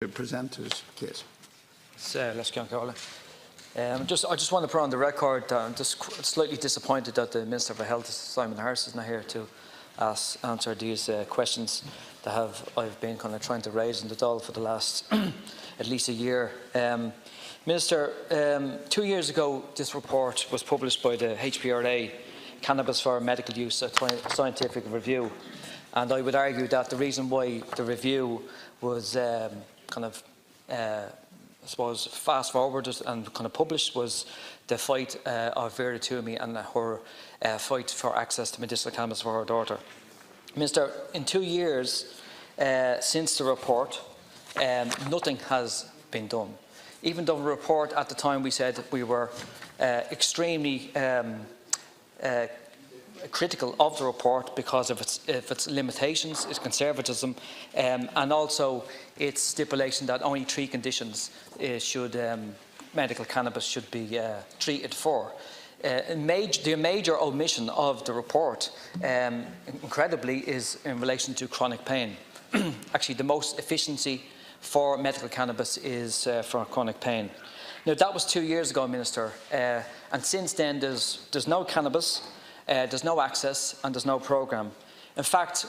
to present his case. Let's go, Carla. I just want to put on the record that I'm just slightly disappointed that the Minister for Health, Simon Harris, is not here to answer these questions that I've been kind of trying to raise in the Dáil for the last at least a year. Minister, 2 years ago, this report was published by the HPRA, Cannabis for Medical Use, a scientific review. And I would argue that the reason why the review was I suppose, fast-forwarded and kind of published was the fight of Vera Toomey and her fight for access to medicinal cannabis for her daughter. Minister, in 2 years since the report, nothing has been done. Even though the report at the time we said we were extremely critical of the report because of its limitations, its conservatism, and also its stipulation that only 3 conditions medical cannabis should be treated for. The major omission of the report, incredibly, is in relation to chronic pain. Actually, the most efficiency for medical cannabis is for chronic pain. Now, that was 2 years ago, Minister, and since then there's no cannabis, there's no access, and there's no programme. In fact,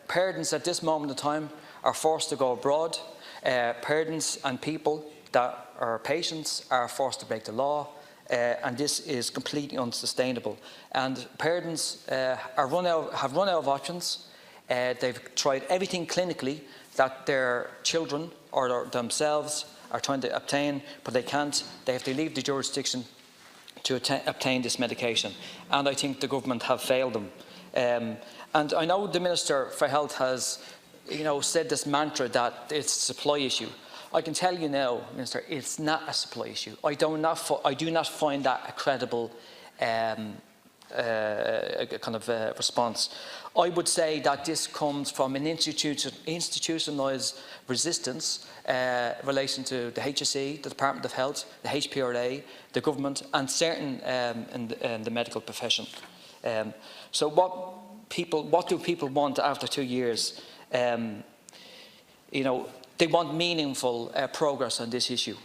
parents at this moment in time are forced to go abroad. Parents and people that are patients are forced to break the law, and this is completely unsustainable. And parents have run out of options. They've tried everything clinically that their children or themselves are trying to obtain, but they can't. They have to leave the jurisdiction to obtain this medication, and I think the government have failed them. And I know the Minister for Health has, said this mantra that it's a supply issue. I can tell you now, Minister, it's not a supply issue. I do not find that a credible response. I would say that this comes from an institutionalised resistance relation to the HSE, the Department of Health, the HPRA, the government, and certain in the medical profession. So what do people want after 2 years? They want meaningful progress on this issue.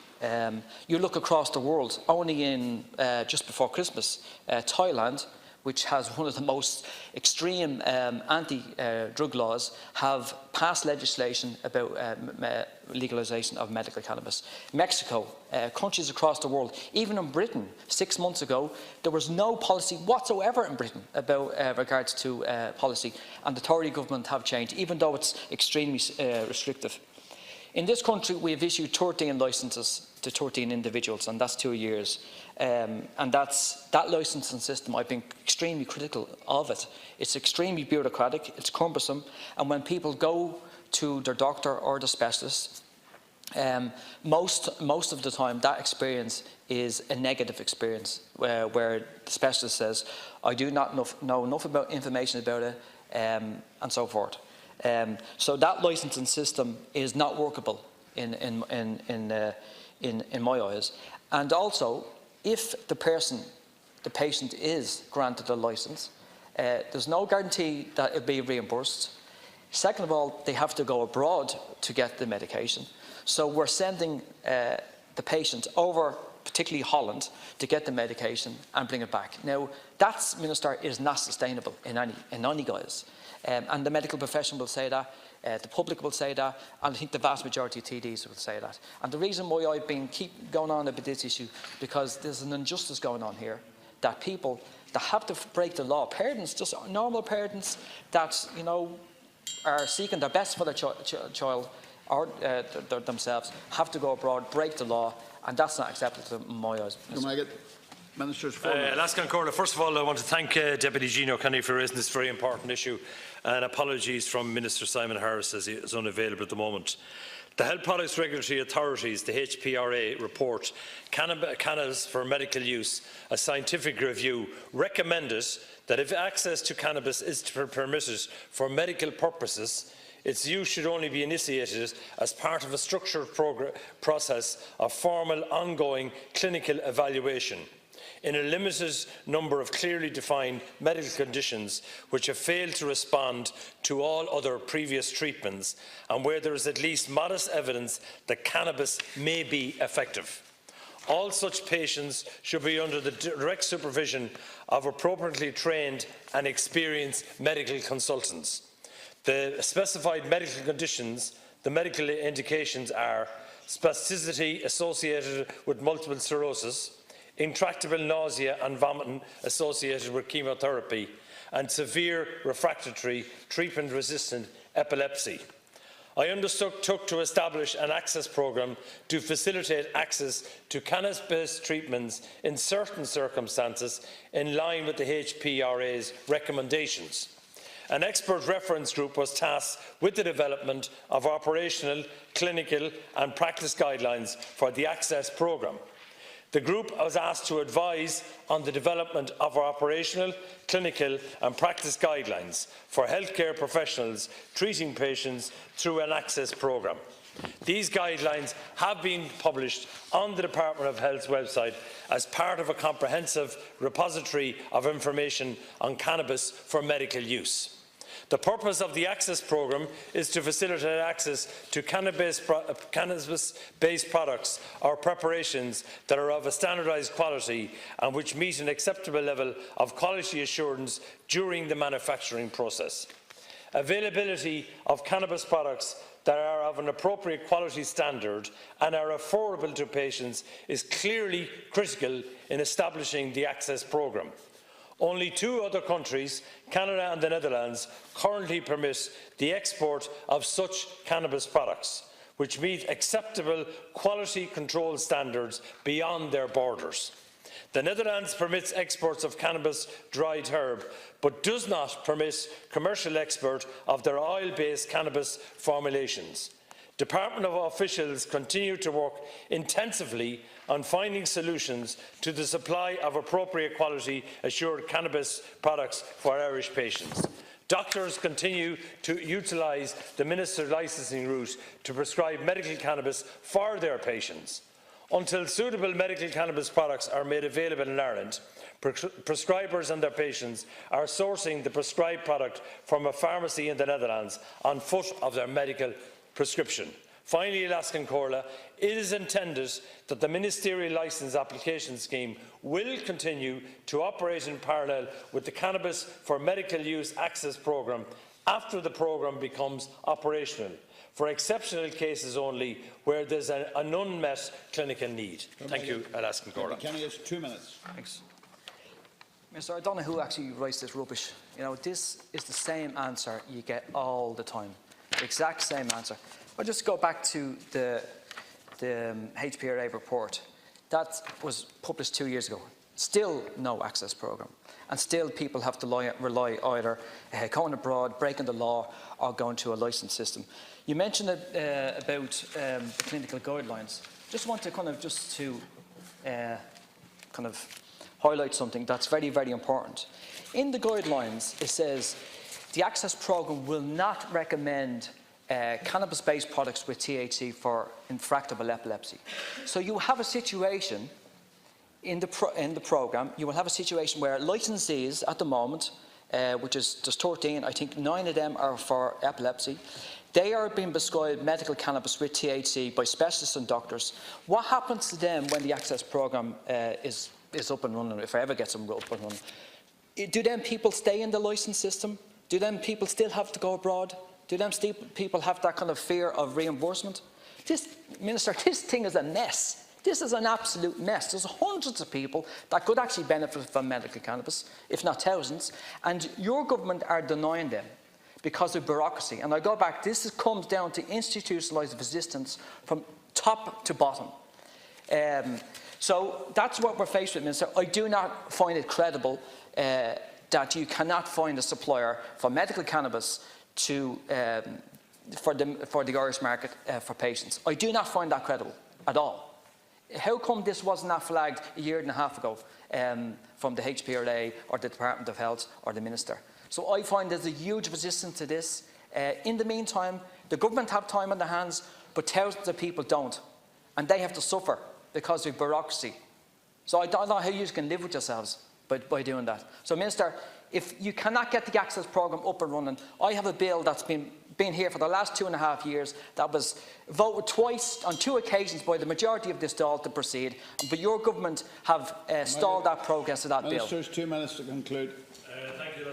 You look across the world, only in just before Christmas, Thailand, which has one of the most extreme anti-drug laws, have passed legislation about legalisation of medical cannabis. Mexico, countries across the world, even in Britain, 6 months ago, there was no policy whatsoever in Britain about regards to policy, and the Tory government have changed, even though it's extremely restrictive. In this country, we have issued 13 licences to 13 individuals, and that's 2 years. And that licensing system, I've been extremely critical of it. It's extremely bureaucratic, it's cumbersome, and when people go to their doctor or the specialist, most of the time that experience is a negative experience, where the specialist says, I do not know enough information about it, and so forth. So that licensing system is not workable in my eyes. And also, if the patient is granted a licence, there's no guarantee that it'll be reimbursed. Second of all, they have to go abroad to get the medication. So we're sending the patient over, particularly Holland, to get the medication and bring it back. Now, that, Minister, is not sustainable in any guise. And the medical profession will say that, the public will say that, and I think the vast majority of TDs will say that. And the reason why I've been keep going on about this issue, because there's an injustice going on here, that people that have to break the law, parents, just normal parents that are seeking their best for their child or themselves, have to go abroad, break the law, and that's not acceptable in my eyes. Ministers, first of all, I want to thank Deputy Gino for raising this very important issue, and apologies from Minister Simon Harris as he is unavailable at the moment. The Health Products Regulatory Authorities, the HPRA, report Cannabis for Medical Use, a scientific review, recommended that if access to cannabis is permitted for medical purposes, its use should only be initiated as part of a structured process of formal ongoing clinical evaluation. in a limited number of clearly defined medical conditions which have failed to respond to all other previous treatments and where there is at least modest evidence that cannabis may be effective. All such patients should be under the direct supervision of appropriately trained and experienced medical consultants. The specified medical conditions, the medical indications are spasticity associated with multiple sclerosis, intractable nausea and vomiting associated with chemotherapy, and severe refractory treatment-resistant epilepsy. I undertook to establish an access programme to facilitate access to cannabis treatments in certain circumstances in line with the HPRA's recommendations. An expert reference group was tasked with the development of operational, clinical and practice guidelines for the access programme. The group was asked to advise on the development of our operational, clinical and practice guidelines for healthcare professionals treating patients through an access programme. These guidelines have been published on the Department of Health's website as part of a comprehensive repository of information on cannabis for medical use. The purpose of the Access programme is to facilitate access to cannabis-based products or preparations that are of a standardised quality and which meet an acceptable level of quality assurance during the manufacturing process. Availability of cannabis products that are of an appropriate quality standard and are affordable to patients is clearly critical in establishing the Access programme. Only 2 other countries, Canada and the Netherlands, currently permit the export of such cannabis products, which meet acceptable quality control standards beyond their borders. The Netherlands permits exports of cannabis dried herb, but does not permit commercial export of their oil-based cannabis formulations. Department officials continue to work intensively on finding solutions to the supply of appropriate quality assured cannabis products for Irish patients. Doctors continue to utilise the Minister's licensing route to prescribe medical cannabis for their patients. Until suitable medical cannabis products are made available in Ireland, prescribers and their patients are sourcing the prescribed product from a pharmacy in the Netherlands on foot of their medical prescription. Finally, Alaskan Corla, it is intended that the Ministerial Licence Application Scheme will continue to operate in parallel with the Cannabis for Medical Use Access programme after the programme becomes operational, for exceptional cases only where there is an unmet clinical need. Thank you, Alaskan Corla. Kenny has 2 minutes. Thanks. Mr. I don't know who actually writes this rubbish. You know, this is the same answer you get all the time. The exact same answer. I'll just go back to the HPRA report. That was published 2 years ago. Still no access programme. And still people have to rely either going abroad, breaking the law, or going to a licensed system. You mentioned about the clinical guidelines. Just want to kind of highlight something that's very, very important. In the guidelines, it says the access programme will not recommend cannabis-based products with THC for intractable epilepsy. So you have a situation in the programme, you will have a situation where licensees at the moment, which is just 13, I think 9 of them are for epilepsy, they are being prescribed medical cannabis with THC by specialists and doctors. What happens to them when the access programme is up and running, if I ever get them up and running? Do them people stay in the licence system? Do them people still have to go abroad? Do them people have that kind of fear of reimbursement? Minister, this thing is a mess. This is an absolute mess. There's hundreds of people that could actually benefit from medical cannabis, if not thousands, and your government are denying them because of bureaucracy. And I go back, comes down to institutionalised resistance from top to bottom. So that's what we're faced with, Minister. I do not find it credible that you cannot find a supplier for medical cannabis for the Irish market for patients. I do not find that credible at all. How come this was not flagged a year and a half ago from the HPRA or the Department of Health or the Minister? So I find there's a huge resistance to this. In the meantime, the government have time on their hands, but thousands of people don't. And they have to suffer because of bureaucracy. So I don't know how you can live with yourselves by doing that. So, Minister, if you cannot get the access programme up and running, I have a bill that's been here for the last 2.5 years that was voted twice on 2 occasions by the majority of this Dáil to proceed, but your government have stalled that progress of that bill. Ministers, 2 minutes to conclude. Thank you.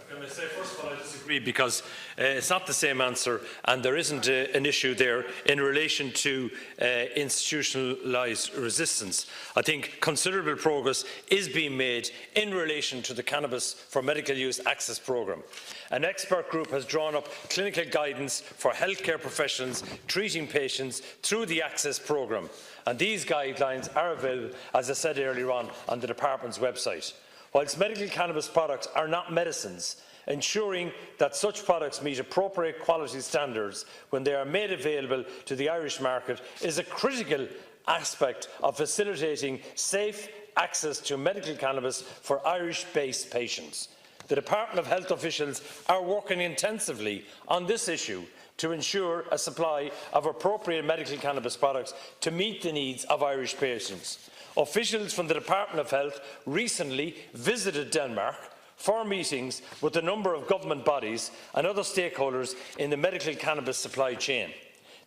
Can I say, first of all, I disagree because it's not the same answer, and there isn't an issue there in relation to institutionalised resistance. I think considerable progress is being made in relation to the Cannabis for Medical Use Access Programme. An expert group has drawn up clinical guidance for healthcare professionals treating patients through the Access Programme, and these guidelines are available, as I said earlier on the Department's website. Whilst medical cannabis products are not medicines, ensuring that such products meet appropriate quality standards when they are made available to the Irish market is a critical aspect of facilitating safe access to medical cannabis for Irish-based patients. The Department of Health officials are working intensively on this issue to ensure a supply of appropriate medical cannabis products to meet the needs of Irish patients. Officials from the Department of Health recently visited Denmark for meetings with a number of government bodies and other stakeholders in the medical cannabis supply chain.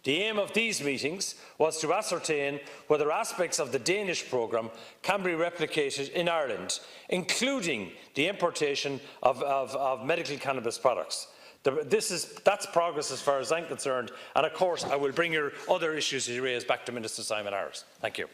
The aim of these meetings was to ascertain whether aspects of the Danish programme can be replicated in Ireland, including the importation of medical cannabis products. That's progress as far as I'm concerned, and of course I will bring your other issues you raised back to Minister Simon Harris. Thank you.